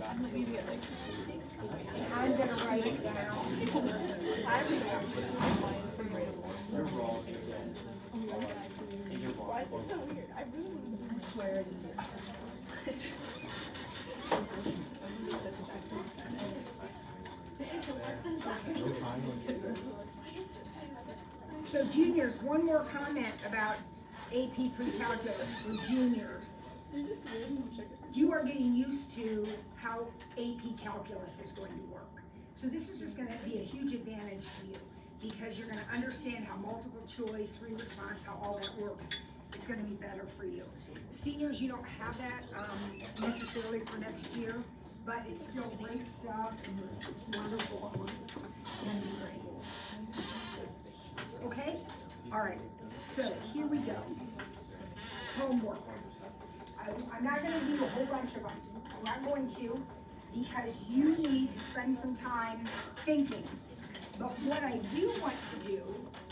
I'm gonna write it down. Why is it so weird? I really want to Swear it is. So juniors, one more comment about AP pre-calculus for juniors. You are getting used to how AP calculus is going to work. So this is just going to be a huge advantage to you because you're going to understand how multiple choice, free response, how all that works. It's going to be better for you. Seniors, you don't have that necessarily for next year, but it's still great stuff and it's wonderful. And great. Okay? All right. So here we go. Homework. I'm not going to do a whole bunch of them. I'm not going to because you need to spend some time thinking. But what I do want to do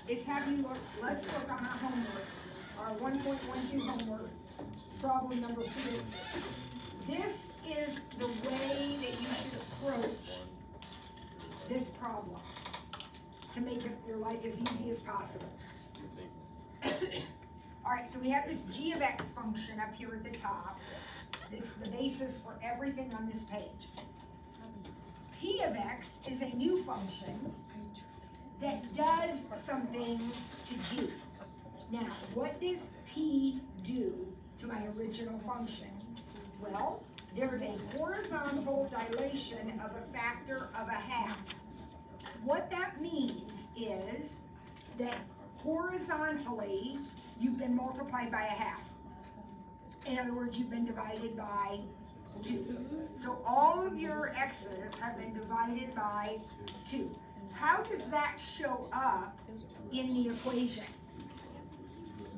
is have you look, let's look on our homework, our 1.12 homework, problem number 3. This is the way that you should approach this problem to make your life as easy as possible. All right, so we have this g of x function up here at the top. It's the basis for everything on this page. P of x is a new function that does some things to g. Now, what does p do to my original function? Well, there is a horizontal dilation of a factor of 1/2. What that means is that horizontally, you've been multiplied by 1/2. In other words, you've been divided by 2. So all of your x's have been divided by 2. How does that show up in the equation?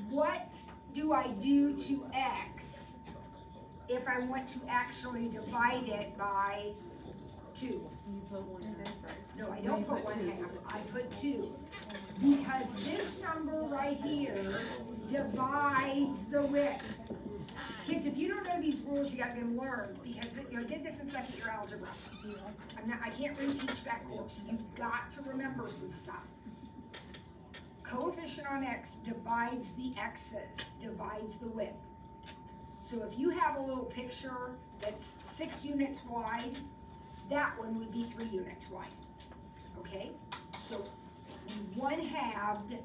What do I do to x if I want to actually divide it by 2? You put 1/2. No, I don't put 1/2, I put 2. Because this number right here divides the width. Kids, if you don't know these rules, you gotta get them learned, because you did this in second year algebra. I can't reteach that course. You've got to remember some stuff. Coefficient on x divides the x's, divides the width. So if you have a little picture that's 6 units wide, that one would be 3 units wide. Okay? So you 1/2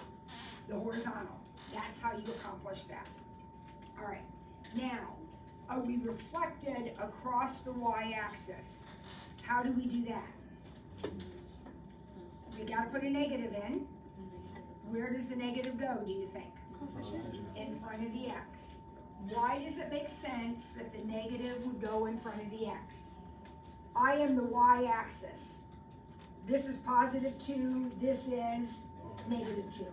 the horizontal. That's how you accomplish that. All right. Now, are we reflected across the y-axis? How do we do that? We got to put a negative in. Where does the negative go, do you think? In front of the x. Why does it make sense that the negative would go in front of the x? I am the y-axis. This is +2, this is -2.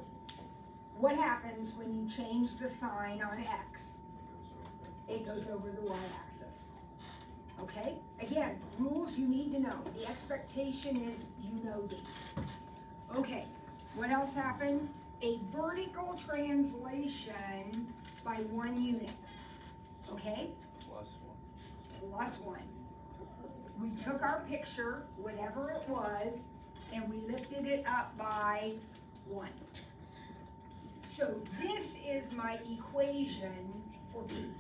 What happens when you change the sign on x? It goes over the y-axis. Okay? Again, rules you need to know. The expectation is you know these. Okay, what else happens? A vertical translation by 1 unit. Okay? +1. We took our picture, whatever it was, and we lifted it up by 1. So this is my equation for P.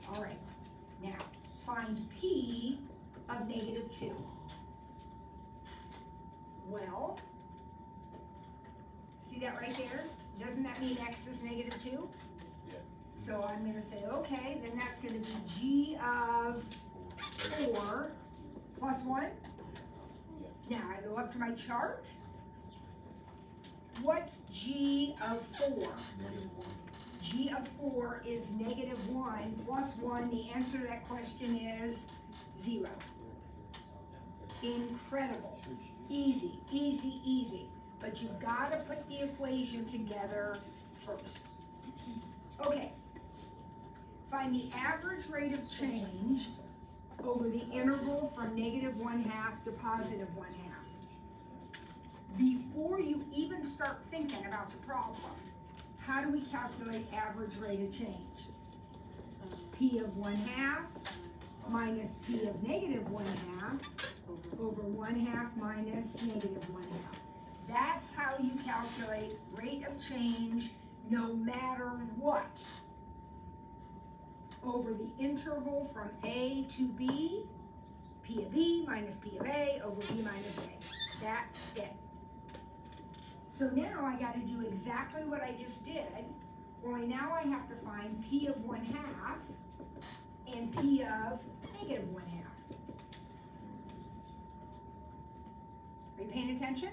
All right, now find P of -2. Well, see that right there? Doesn't that mean x is -2? Yeah. So I'm going to say, okay, then that's going to be g of 4 + 1. Now I go up to my chart. What's g of 4? G of 4 is -1 + 1. The answer to that question is 0. Incredible. Easy, easy, easy. But you've got to put the equation together first. Okay. Find the average rate of change over the interval from -1/2 to +1/2. Before you even start thinking about the problem, how do we calculate average rate of change? P of 1/2 minus p of negative 1/2 over 1/2 minus negative 1/2. That's how you calculate rate of change no matter what. Over the interval from A to B, P of B minus P of A over B minus A. That's it. So now I gotta do exactly what I just did. Only now I have to find P of 1/2 and P of negative 1/2. Are you paying attention?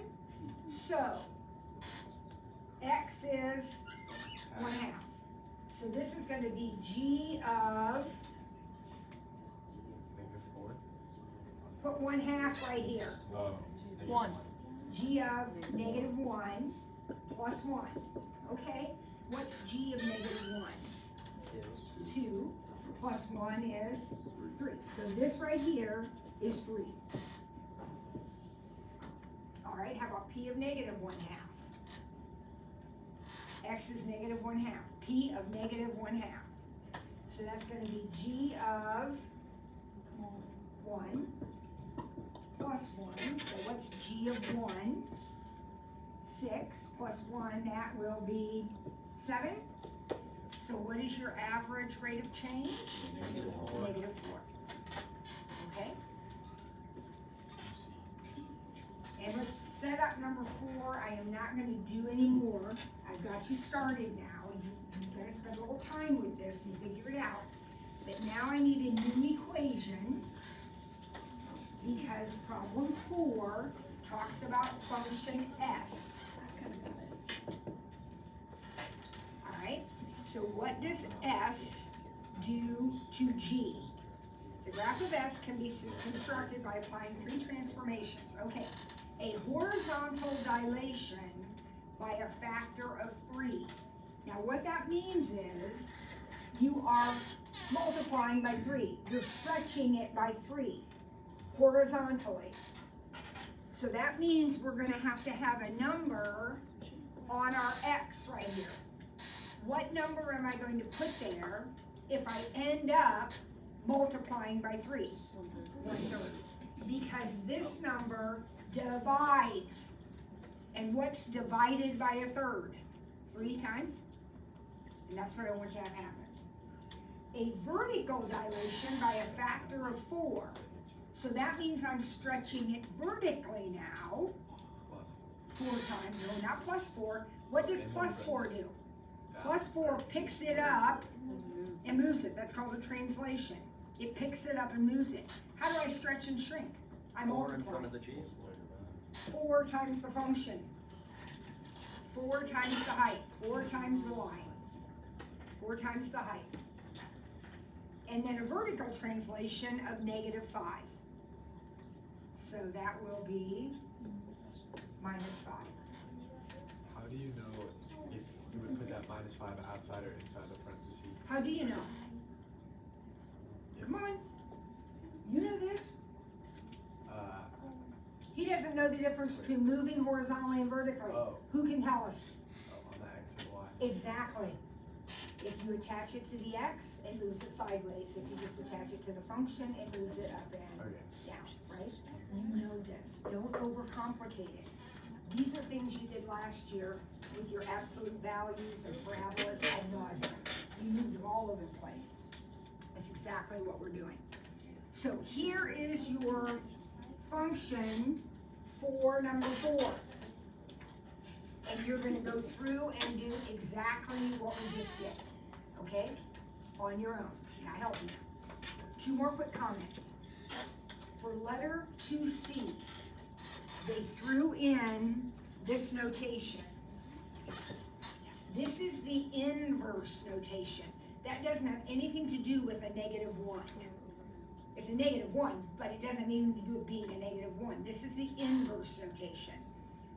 So, X is 1/2. So this is going to be G of, -4. put 1/2 right here. Oh. 1. G of negative 1 plus 1. Okay, what's G of negative 1? 2 plus 1 is 3. So this right here is 3. All right, how about P of negative 1/2? X is negative 1/2. P of negative 1/2. So that's going to be G of 1 plus 1. So what's G of 1? 6 plus 1, that will be 7. So what is your average rate of change? Negative 4. Okay? And let's set up number 4. I am not going to do any more. I've got you started now. You're going to spend a little time with this and figure it out. But now I need a new equation because problem 4 talks about function S. All right, so what does S do to G? The graph of S can be constructed by applying 3 transformations. Okay, a horizontal dilation by a factor of 3. Now what that means is you are multiplying by 3. You're stretching it by 3 horizontally. So that means we're going to have a number on our X right here. What number am I going to put there if I end up multiplying by 3? 1/3. Because this number divides. And what's divided by 1/3? 3 times? And that's what I want to have happen. A vertical dilation by a factor of 4. So that means I'm stretching it vertically now. 4 times, no, not plus 4. What does plus 4 do? Plus 4 picks it up and moves it. That's called a translation. It picks it up and moves it. How do I stretch and shrink? I 4 in multiply. front of the G. 4 times the function. 4 times the height. 4 times y. 4 times the height. And then a vertical translation of negative 5. So that will be minus 5. How do you know if you would put that -5 outside or inside the parentheses? How do you know? Come on. You know this? He doesn't know the difference between moving horizontally and vertically. Oh. Who can tell us? On the X and Y. Exactly. If you attach it to the X, it moves it sideways. If you just attach it to the function, it moves it up and Okay. down, right? You know this. Don't overcomplicate it. These are things you did last year with your absolute values and parabolas ad nauseum. You moved them all over the place. That's exactly what we're doing. So here is your function for number 4. And you're gonna go through and do exactly what we just did, okay? On your own, can I help you? 2 more quick comments. For letter 2C, they threw in this notation. This is the inverse notation. That doesn't have anything to do with a -1. It's a -1, but it doesn't have anything to do with being a -1. This is the inverse notation.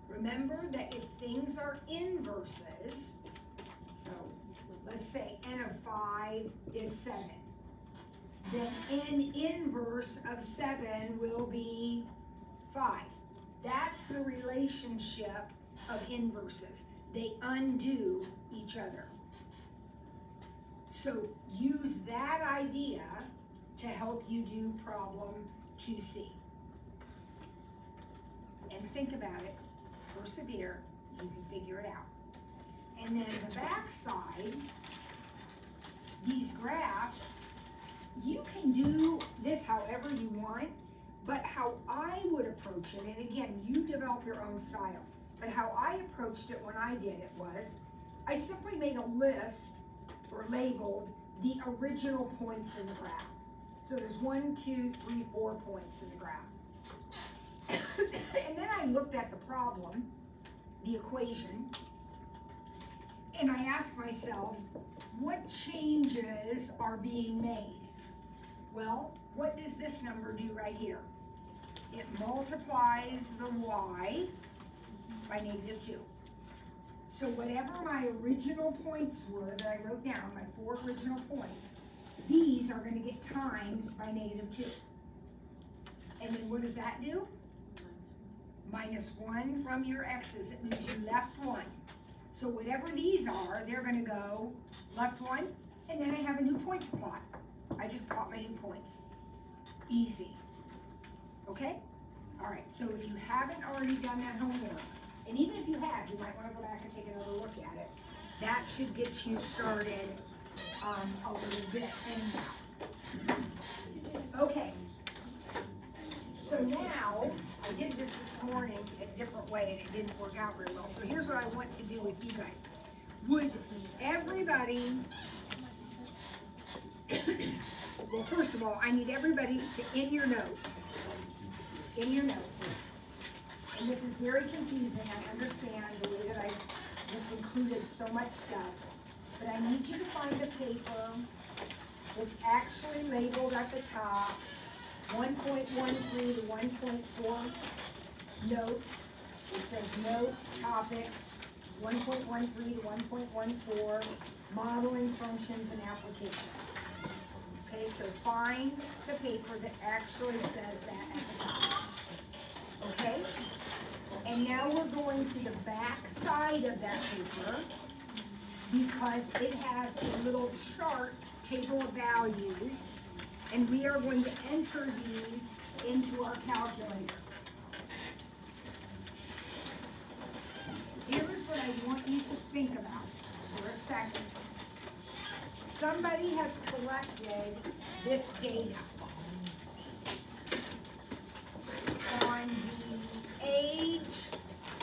Remember that if things are inverses, so let's say n of 5 is 7, then n inverse of 7 will be 5. That's the relationship of inverses. They undo each other. So use that idea to help you do problem 2C. And think about it, persevere, you can figure it out. And then the back side, these graphs, you can do this however you want, but how I would approach it, and again, you develop your own style, but how I approached it when I did it was, I simply made a list or labeled the original points in the graph. So there's 1, 2, 3, 4 points in the graph. And then I looked at the problem, the equation, and I asked myself, what changes are being made? Well, what does this number do right here? It multiplies the y by -2. So whatever my original points were that I wrote down, my 4 original points, these are going to get times by -2. And then what does that do? -1 from your x's. It means you left 1. So whatever these are, they're going to go left 1, and then I have a new point to plot. I just plot my new points. Easy. Okay? All right, so if you haven't already done that homework, and even if you have, you might want to go back and take another look at it. That should get you started a little bit anyhow. Okay. So now, I did this morning a different way and it didn't work out very well. So here's what I want to do with you guys. Would everybody, well, first of all, I need everybody to, in your notes, and this is very confusing, I understand the way that I just included so much stuff, but I need you to find a paper that's actually labeled at the top, 1.13 to 1.4 notes. It says notes, topics, 1.13 to 1.14, modeling functions and applications. Okay, so find the paper that actually says that at the top. Okay? And now we're going to the back side of that paper because it has a little chart, table of values, and we are going to enter these into our calculator. Here's what I want you to think about for a second. Somebody has collected this data on the age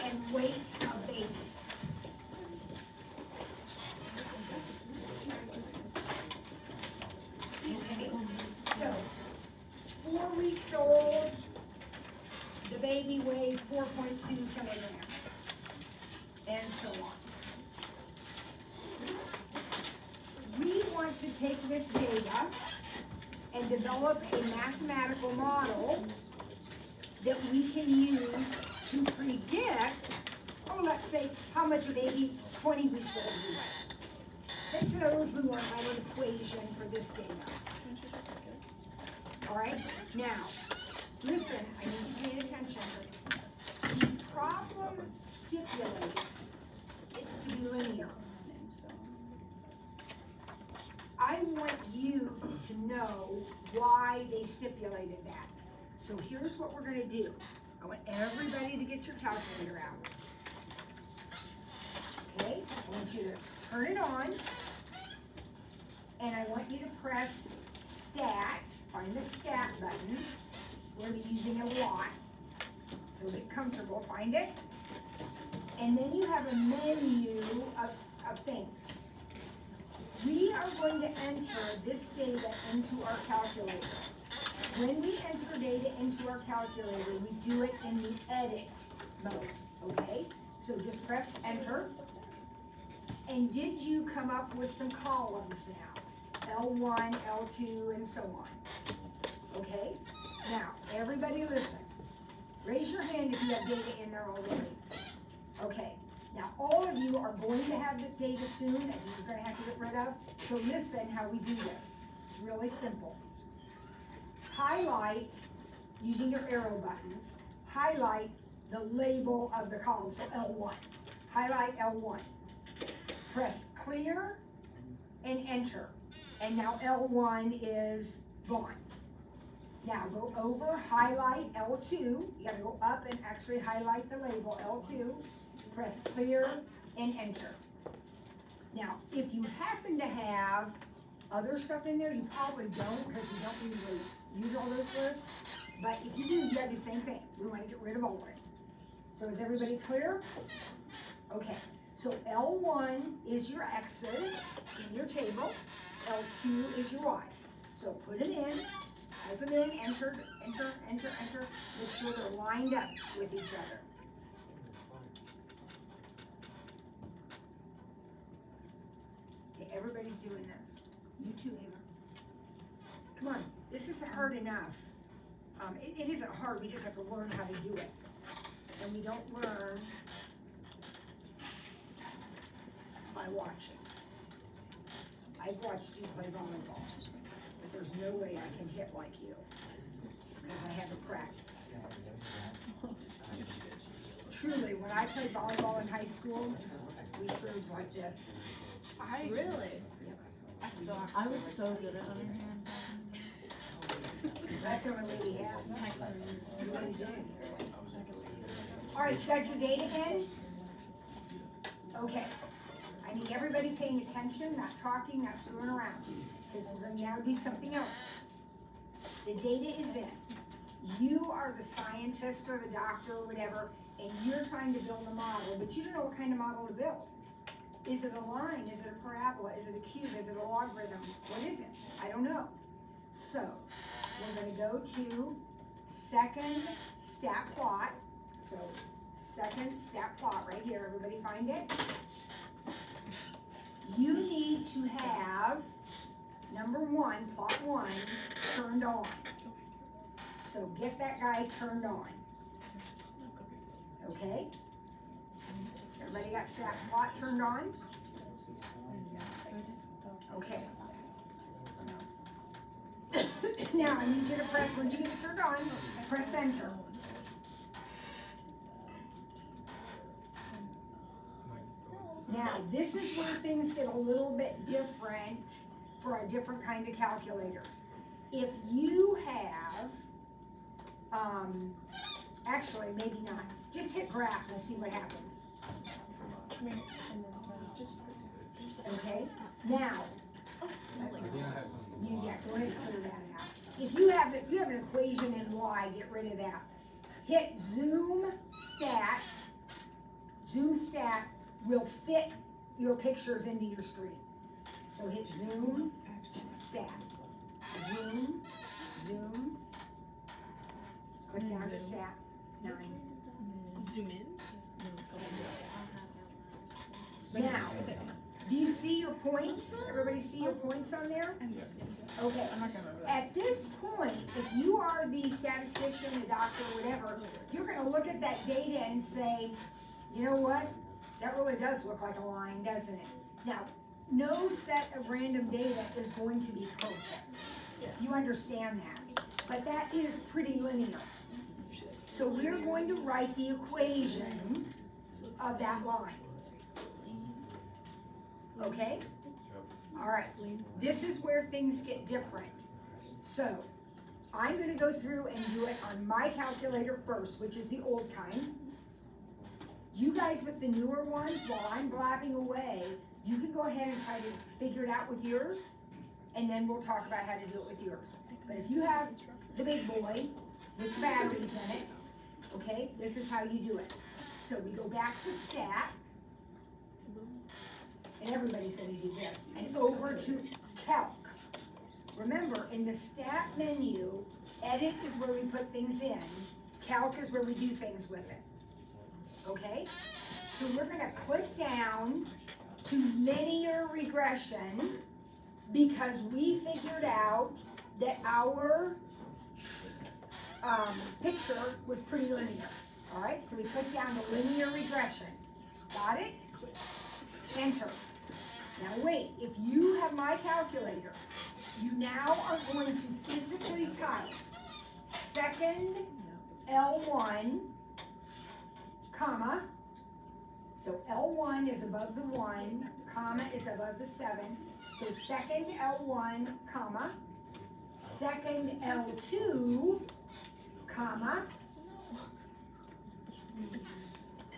and weight of babies. Okay, so 4 weeks old, the baby weighs 4.2 kilograms, and so on. We want to take this data and develop a mathematical model that we can use to predict, oh, let's say, how much a baby 20 weeks old will weigh. In other words, we want to have an equation for this data. All right? Now, listen, I need you to pay attention. The problem stipulates it's to be linear. I want you to know why they stipulated that. So here's what we're going to do. I want everybody to get your calculator out. Okay? I want you to turn it on. And I want you to press Stat. Find the Stat button. We're going to be using a lot. So get comfortable. Find it. And then you have a menu of things. We are going to enter this data into our calculator. When we enter data into our calculator, we do it in the edit mode, okay? So just press enter. And did you come up with some columns now? L1, L2, and so on. Okay? Now, everybody listen. Raise your hand if you have data in there already. Okay. Now, all of you are going to have the data soon that you're going to have to get rid of. So listen how we do this. It's really simple. Highlight, using your arrow buttons, highlight the label of the column, so L1. Highlight L1. Press clear and enter. And now L1 is gone. Now go over, highlight L2. You gotta go up and actually highlight the label L2. Press clear and enter. Now, if you happen to have other stuff in there, you probably don't because we don't usually use all those lists. But if you do, you gotta do the same thing. We wanna get rid of all of it. So is everybody clear? Okay, so L1 is your X's in your table. L2 is your Y's. So put it in, type them in, enter, enter, enter, enter. Make sure they're lined up with each other. Okay, everybody's doing this. You too, Ava. Come on, this is hard enough. It isn't hard, we just have to learn how to do it. And we don't learn by watching. I've watched you play volleyball, but there's no way I can hit like you, because I haven't practiced. Truly, when I played volleyball in high school, we served like this. Really? I was so good at underhand. That's the only way we have. You wanna do it? All right, you got your data in? Okay. I need everybody paying attention, not talking, not screwing around, because we're gonna now do something else. The data is in. You are the scientist or the doctor or whatever, and you're trying to build a model, but you don't know what kind of model to build. Is it a line? Is it a parabola? Is it a cube? Is it a logarithm? What is it? I don't know. So, we're gonna go to second stat plot. So, second stat plot right here, everybody find it? You need to have number one, plot one, turned on. So get that guy turned on. Okay? Everybody got stat plot turned on? Okay. Now I need you to press, once you get it turned on, press enter. Now, this is where things get a little bit different for our different kinds of calculators. If you have, actually, maybe not. Just hit graph and see what happens. Okay? Now, yeah, go ahead and clear that out. If you have an equation in Y, get rid of that. Hit zoom stat. Zoom stat will fit your pictures into your screen. So hit zoom, stat, zoom, zoom, click down to stat, 9. Zoom in. Now, do you see your points? Everybody see your points on there? Okay. At this point, if you are the statistician, the doctor, whatever, you're gonna look at that data and say, you know what? That really does look like a line, doesn't it? Now, no set of random data is going to be perfect. You understand that. But that is pretty linear. So we're going to write the equation of that line. Okay? All right. This is where things get different. So, I'm going to go through and do it on my calculator first, which is the old kind. You guys with the newer ones, while I'm blabbing away, you can go ahead and try to figure it out with yours, and then we'll talk about how to do it with yours. But if you have the big boy with the batteries in it, okay, this is how you do it. So we go back to stat, and everybody's going to do this, and over to calc. Remember, in the stat menu, edit is where we put things in, calc is where we do things with it. Okay? So we're going to click down to linear regression because we figured out that our picture was pretty linear. All right? So we click down to linear regression. Got it? Enter. Now wait, if you have my calculator, you now are going to physically type second L1, comma, so L1 is above the 1, comma is above the 7, so second L1, comma, second L2, comma,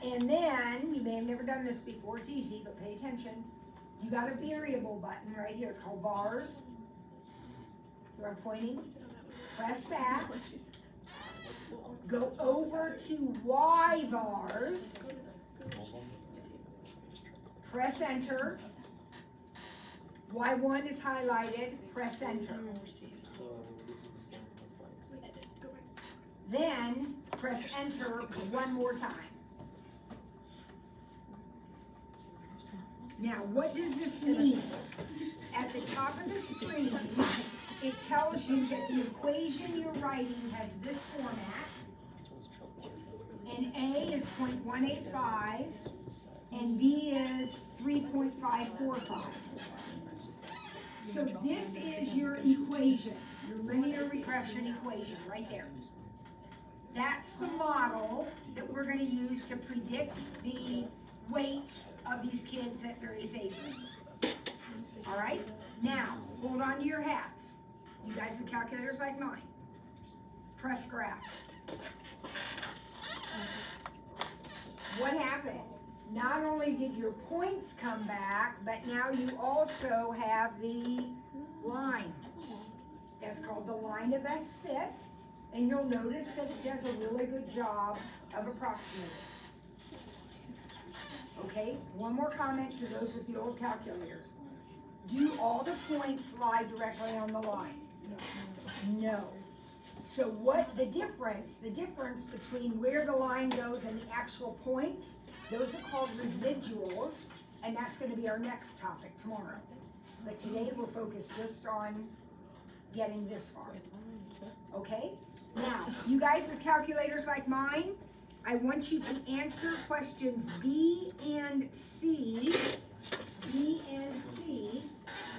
and then, you may have never done this before, it's easy, but pay attention. You got a variable button right here, it's called vars. So I'm pointing, press that. Go over to Y vars. Press enter. Y1 is highlighted, press enter. Then press enter one more time. Now, what does this mean? At the top of the screen, it tells you that the equation you're writing has this format, and A is 0.185, and B is 3.545. So this is your equation, your linear regression equation, right there. That's the model that we're going to use to predict the weights of these kids at various ages. All right? Now, hold on to your hats. You guys with calculators like mine. Press graph. What happened? Not only did your points come back, but now you also have the line. That's called the line of best fit, and you'll notice that it does a really good job of approximating. Okay, one more comment to those with the old calculators. Do all the points lie directly on the line? No. So what the difference between where the line goes and the actual points, those are called residuals, and that's going to be our next topic tomorrow. But today we'll focus just on getting this far. Okay? Now, you guys with calculators like mine, I want you to answer questions B and C. B and C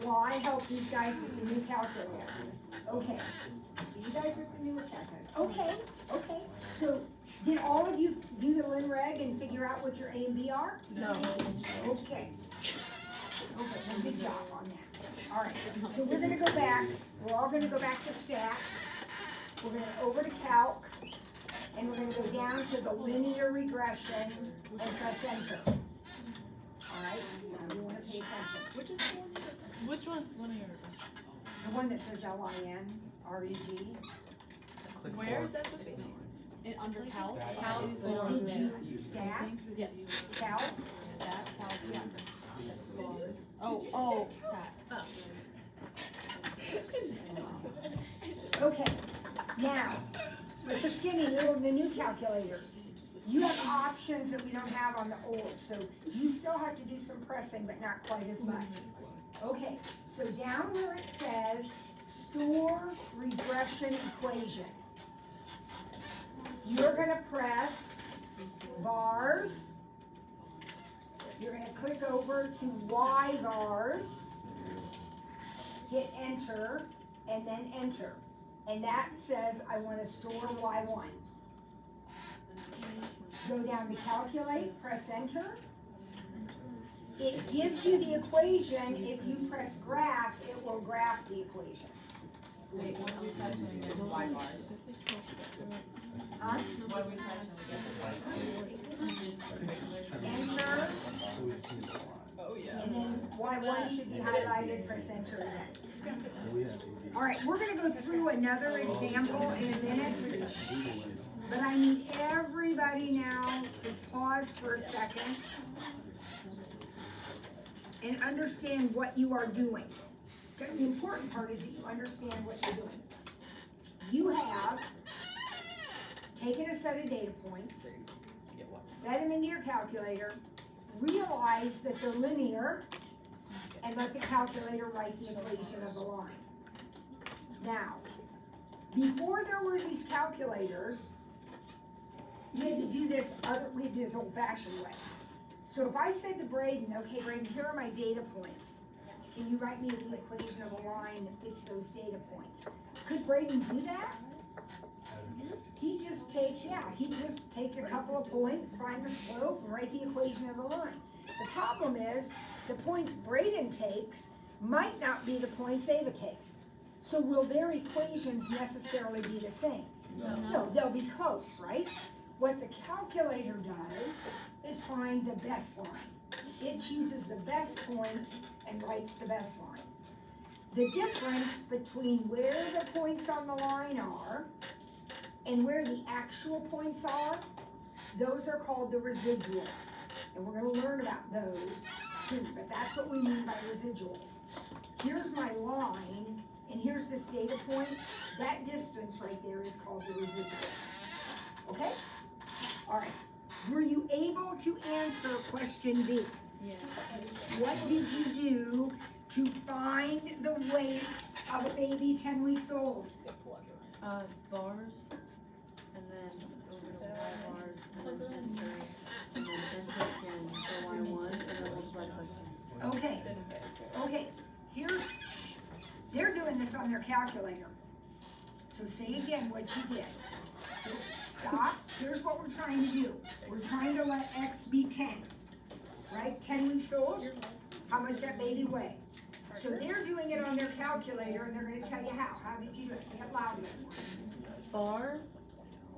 while I help these guys with the new calculator. Okay, so you guys with the newer calculator. Okay. So did all of you do the LinReg and figure out what your A and B are? No. Okay, well, good job on that. All right, so we're gonna go back, we're all gonna go back to stat. We're gonna over to calc, and we're gonna go down to the linear regression and press enter. All right, now you wanna pay attention. Which one's linear? The one that says LIN, Where is that supposed to be? In under calc? Calc. Did you stat, Yes. calc? Stat, calc, yeah. Oh, that. Okay, now, with the skinny the new calculators, you have options that we don't have on the old, so you still have to do some pressing, but not quite as much. Okay, so down where it says store regression equation, you're gonna press vars, you're gonna click over to Y vars, hit enter, and then enter. And that says I want to store Y1. Go down to calculate, press enter. It gives you the equation. If you press graph, it will graph the equation. Wait, what are we touching against Y bars? Huh? What are we touching against Y bars? Enter, Oh, yeah. and then Y1 should be highlighted, press enter again. All right, we're gonna go through another example in a minute, but I need everybody now to pause for a second and understand what you are doing. Okay, the important part is that you understand what you're doing. You have taken a set of data points, fed them into your calculator, realize that they're linear, and let the calculator write the equation of the line. Now, before there were these calculators, you had to do this we had to do this old-fashioned way. So if I said to Braden, okay, Braden, here are my data points. Can you write me the equation of a line that fits those data points? Could Braden do that? He'd just take a couple of points, find the slope, and write the equation of the line. The problem is, the points Braden takes might not be the points Ava takes. So will their equations necessarily be the same? No. No, they'll be close, right? What the calculator does is find the best line. It chooses the best points and writes the best line. The difference between where the points on the line are and where the actual points are, those are called the residuals. And we're gonna learn about those soon, but that's what we mean by residuals. Here's my line, and here's this data point. That distance right there is called the residual. Okay? All right. Were you able to answer question B? Yeah. What did you do to find the weight of a baby 10 weeks old? Bars, and then over to Y bars, and then enter, and then enter again, so Y1, and then multiply the question. Okay, okay, they're doing this on their calculator. So say again what you did. So stop, here's what we're trying to do. We're trying to let X be 10, right? 10 weeks old, how much that baby weigh? So they're doing it on their calculator, and they're gonna tell you how. How did you do it? Say it loudly. Bars,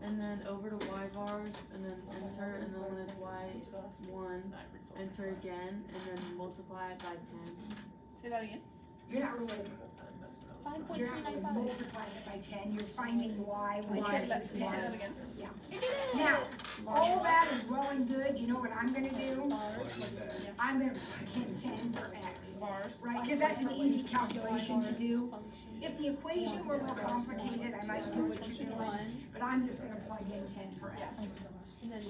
and then over to Y bars, and then enter, and then when it's Y1, enter again, and then multiply it by 10. Say that again. You're not really multiplying it by 10, you're finding Y when X is Say that 10. again. Yeah. Now, all that is well and good, you know what I'm gonna do? I'm gonna plug in 10 for X, right? Because that's an easy calculation to do. If the equation were more complicated, I might do what you're doing, but I'm just gonna plug in 10 for X.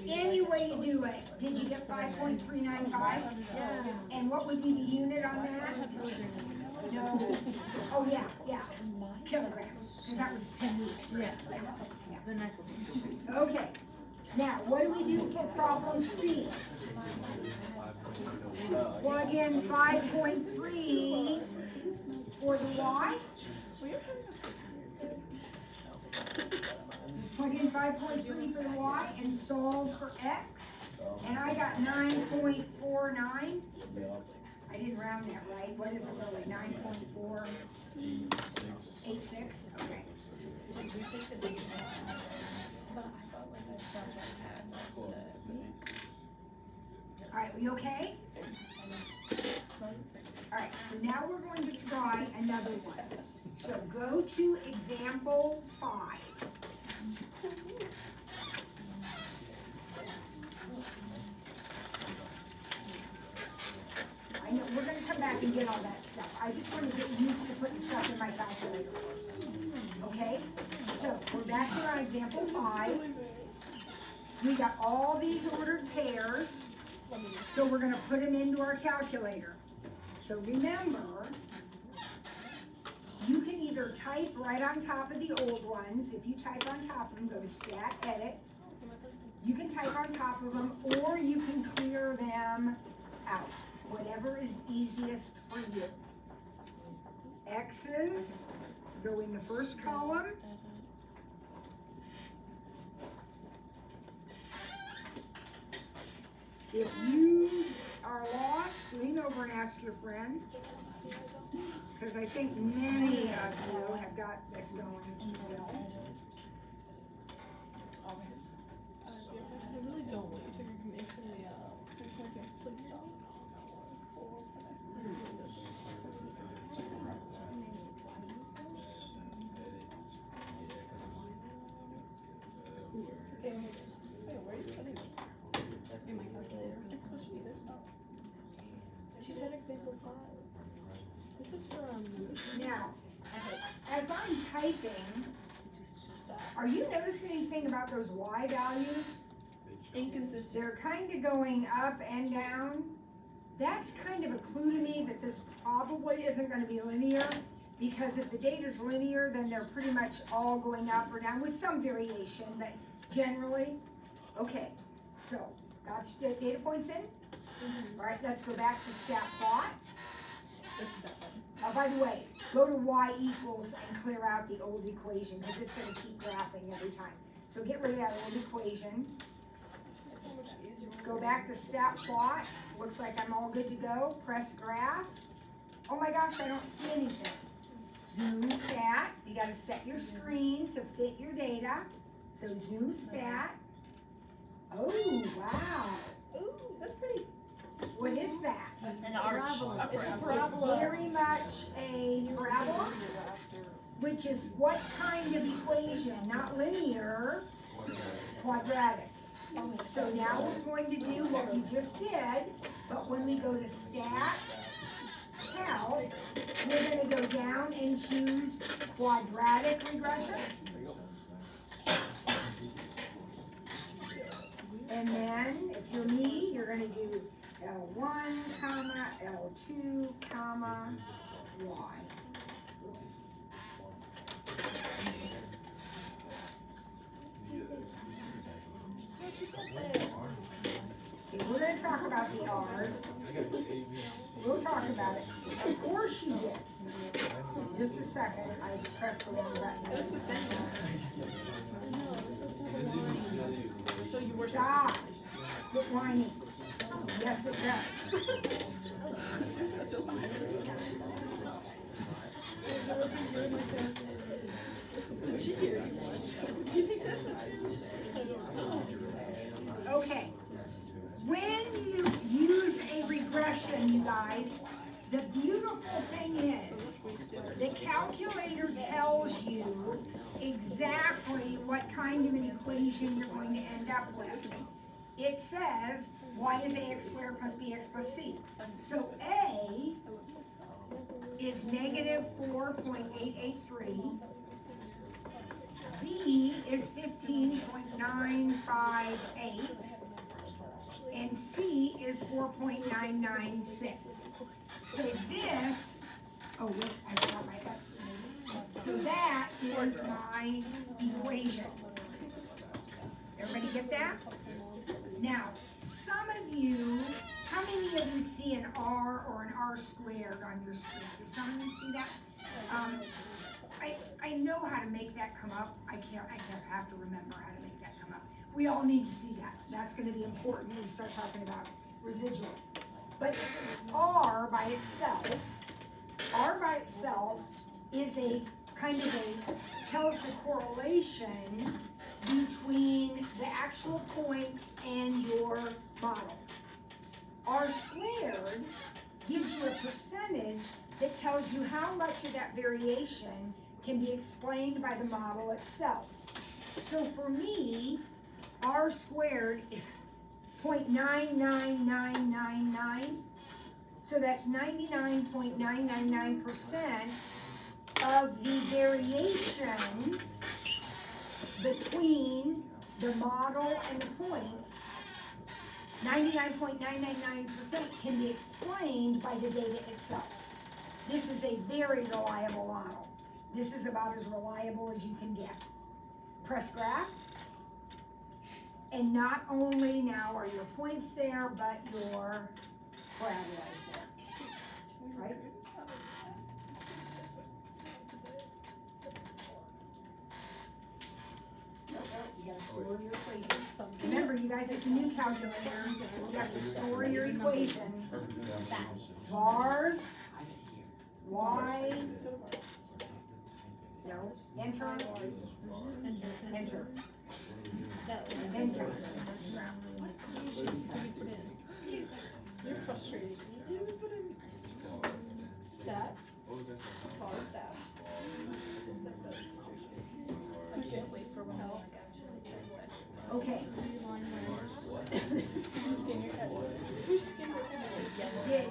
Any way you do it, did you get 5.395? Yeah. And what would be the unit on that? No, oh yeah, kilograms, because that was 10 weeks, right? Yeah. The next one. Okay, now what do we do for problem C? Plug in 5.3 for the Y. Just plug in 5.3 for the Y and solve for X. And I got 9.49. I didn't round that right. What is it really? 9.486? Okay. All right, we okay? All right, so now we're going to try another one. So go to example 5. I know, we're gonna come back and get all that stuff. I just want to get used to putting stuff in my calculator first. Okay? So we're back here on example 5. We got all these ordered pairs. So we're gonna put them into our calculator. So remember, you can either type right on top of the old ones. If you type on top of them, go to Stat Edit. You can type on top of them, or you can clear them out. Whatever is easiest for you. X's go in the first column. If you are lost, lean over and ask your friend. Because I think many of you have got this going well. I really don't want you to make the recordings, please stop. Okay, wait, where are you putting it? In my calculator. It's supposed to be this up. She said example 5. This is from. Now, as I'm typing, are you noticing anything about those Y values? Inconsistent. They're kind of going up and down. That's kind of a clue to me that this probably isn't going to be linear, because if the data's linear, then they're pretty much all going up or down with some variation, but generally, okay. So, got your data points in? All right, let's go back to stat plot. By the way, go to Y equals and clear out the old equation, because it's going to keep graphing every time. So get rid of that old equation. Go back to stat plot. Looks like I'm all good to go. Press graph. Oh my gosh, I don't see anything. Zoom stat. gotta set your screen to fit your data. So zoom stat. Oh, wow. Ooh, that's pretty. What is that? An arch. Parabola. It's a It's parabola. very much a parabola, which is what kind of equation? Not linear, quadratic. So now we're going to do what we just did, but when we go to stat, calc, we're gonna go down and choose quadratic regression. And then, if you're me, you're gonna do L1, comma, L2, comma, Y. Oops. Okay, we're gonna talk about the R's. We'll talk about it. Of course you did. Just a second, I pressed the wrong So it's button. the same. I know, it's supposed to have a line. So you were. Stop. Quit whining. Yes, it does. Such a liar. Cheater. Do you think that's what it is? I don't know. Okay. When you use a regression, you guys, the beautiful thing is, the calculator tells you exactly what kind of an equation you're going to end up with. It says y is ax squared plus bx plus c. So a is negative 4.883. B is 15.958. And C is 4.996. So this, oh wait, I forgot my X. So that is my equation. Everybody get that? Now, some of you, how many of you see an R or an R squared on your screen? Do some of you see that? I know how to make that come up. I have to remember how to make that come up. We all need to see that. That's gonna be important when we start talking about residuals. But R by itself is a kind of tells the correlation between the actual points and your model. R squared gives you a percentage that tells you how much of that variation can be explained by the model itself. So for me, R squared is 0.99999. So that's 99.999% of the variation between the model and the points. 99.999% can be explained by the data itself. This is a very reliable model. This is about as reliable as you can get. Press graph. And not only now are your points there, but your parabola is there. Right? You gotta store your equation. Remember, you guys with the new calculators, you have to store your equation. Bars, Y, no, enter, enter, enter. You're frustrated. You didn't put in stats, bar stats. I can't wait for when I'll actually Okay, Who's skin did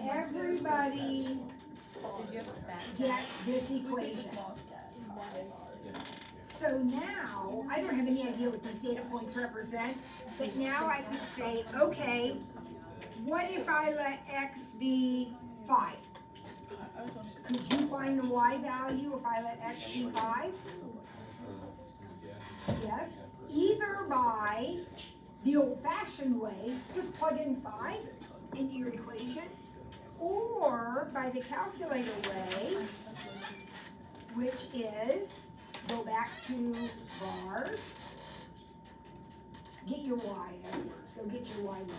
everybody Did you have a fact? get this equation? So now, I don't have any idea what these data points represent, but now I could say, okay, what if I let X be 5? Could you find the Y value if I let X be 5? Yes, either by the old-fashioned way, just plug in 5 into your equation, or by the calculator way, which is, go back to bars, get your Y, so get your Y value.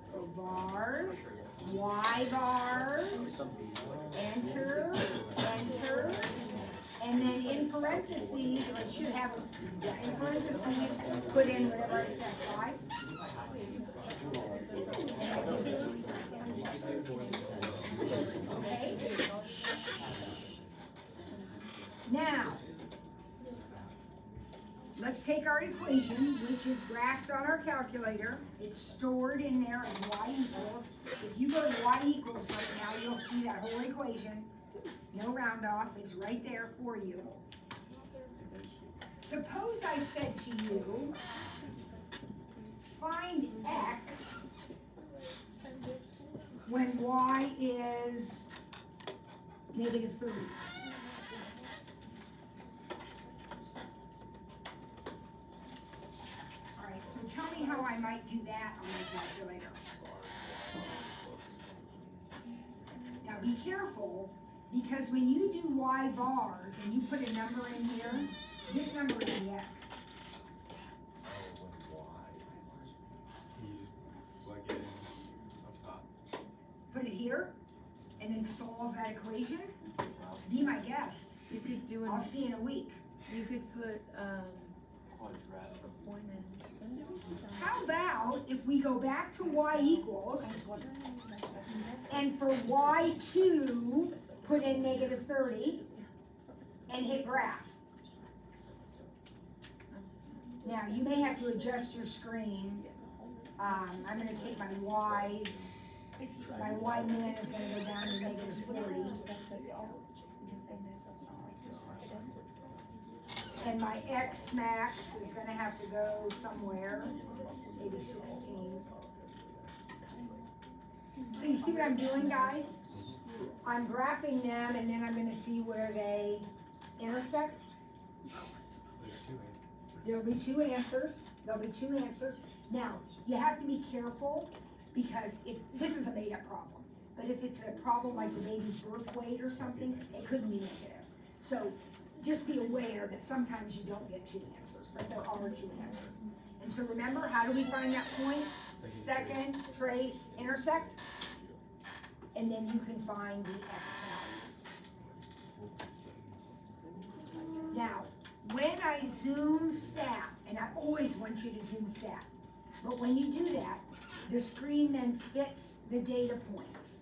So bars, Y bars, enter, enter, parentheses, or I should have, in parentheses, put in whatever I said, y. Okay? Now, let's take our equation, which is graphed on our calculator. It's stored in there as y equals. If you go to y equals right now, you'll see that whole equation. No round off, it's right there for you. Suppose I said to you, find x when y is negative 30. All right, so tell me how I might do that on my calculator. Now be careful, because when you do y bars and you put a number in here, this number is the x. You just plug it in up top. Put it here, and then solve that equation. Be my guest. You could do I'll an, see you in a week. you could put, a point in. How about if we go back to y equals, and for y2, put in negative 30, and hit graph. Now, you may have to adjust your screen. I'm gonna take my y's. My y min is gonna go down to negative 40. And my x max is gonna have to go somewhere, maybe 16. So you see what I'm doing, guys? I'm graphing them, and then I'm gonna see where they intersect. There'll be two answers. There'll be two answers. Now, you have to be careful, because if this is a made-up problem, but if it's a problem like the baby's birth weight or something, it could be negative. So just be aware that sometimes you don't get two answers, but there are two answers. And so remember, how do we find that point? Second, trace, intersect, and then you can find the x values. Now, when I zoom stat, and I always want you to zoom stat, but when you do that, the screen then fits the data points.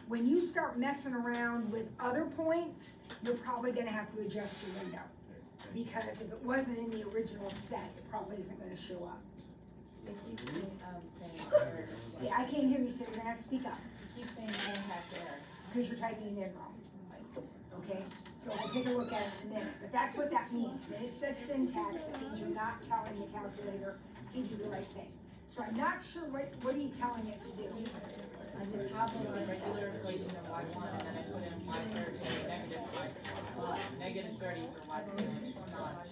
When you start messing around with other points, you're probably gonna have to adjust your window. Because if it wasn't in the original set, it probably isn't gonna show up. It keeps saying error. Yeah, I can't hear you, so you're gonna have to speak up, It keeps saying syntax error. because you're typing it in wrong. Okay, so we'll take a look at it in a minute, but that's what that means. When it says syntax, it means you're not telling the calculator to do the right thing. So I'm not sure what are you telling it to do? I just have the regular equation of y1 and then I put in y30 negative 30 for y2. It's not.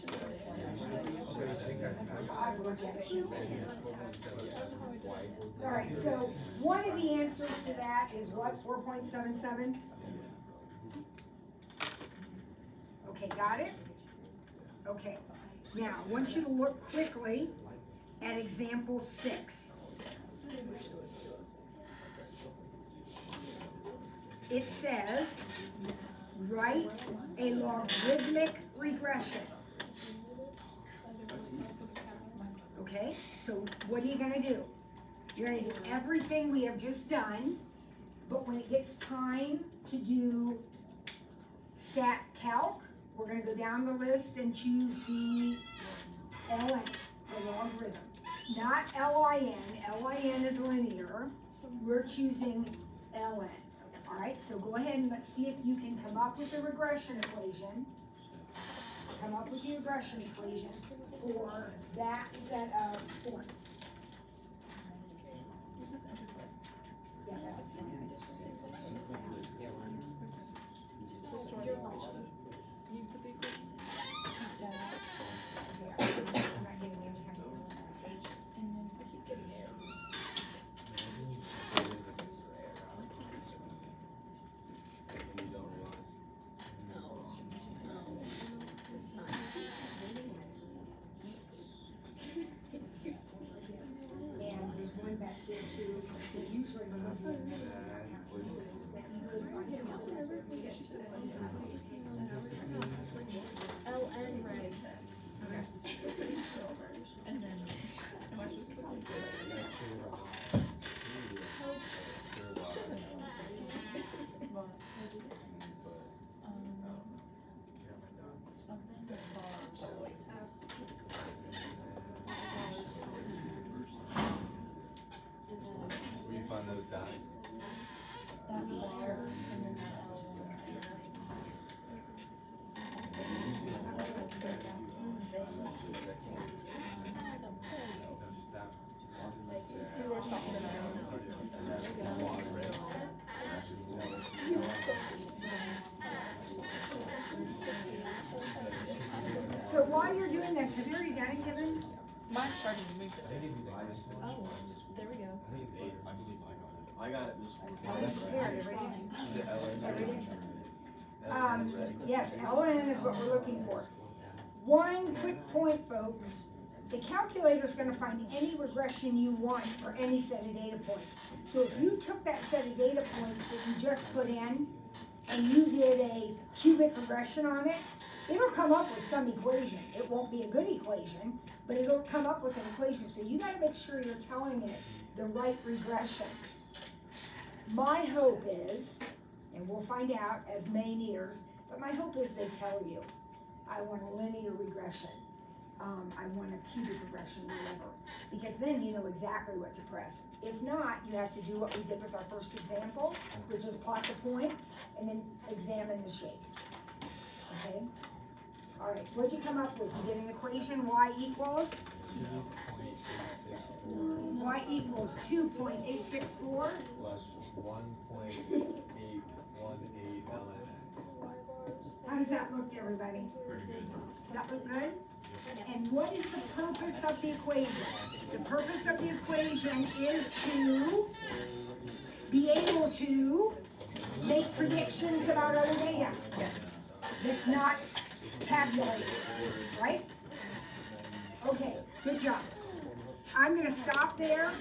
I'll have to look at it in a second. All right, so one of the answers to that is what, 4.77? Okay, got it? Okay, now, I want you to look quickly at example 6. It says, write a logarithmic regression. Okay, so what are you gonna do? You're gonna do everything we have just done, but when it gets time to do stat calc, we're gonna go down the list and choose the ln, the logarithm. Not LIN, LIN is linear, we're choosing ln. All right, so go ahead and let's see if you can come up with a regression equation. Come up with the regression equation for that set of points. Yeah, that's the point I just said. You put the equation. I'm not getting any kind of message. And then I keep getting errors. And there's one back here too, that usually removes this one. You were softer than I So while you're doing this, have you already done it, Kevin? Mine's starting to move. Oh, there we go. I think it's 8. I got it this week. Here, everybody. Is it Everything? Yes, LN is what we're looking for. One quick point, folks. The calculator's gonna find any regression you want for any set of data points. So if you took that set of data points that you just put in and you did a cubic regression on it, it'll come up with some equation. It won't be a good equation, but it'll come up with an equation. So you gotta make sure you're telling it the right regression. My hope is, and we'll find out as Maynard's, but my hope is they tell you, I want a linear regression. I want a cubic regression, whatever, because then you know exactly what to press. If not, you have to do what we did with our first example, which is plot the points and then examine the shape. Okay? All right, what'd you come up with? You did an equation, y equals? 2.864 plus 1.818 ln. How does that look to everybody? Pretty good. Does that look good? And what is the purpose of the equation? The purpose of the equation is to be able to make predictions about other data. That's not tabulated, right? Okay, good job. I'm gonna stop there.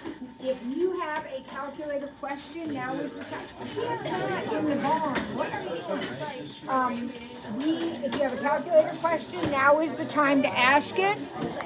If you have a calculator question, now is the time. We're not in the barn. What are you doing? If you have a calculator question, now is the time to ask it.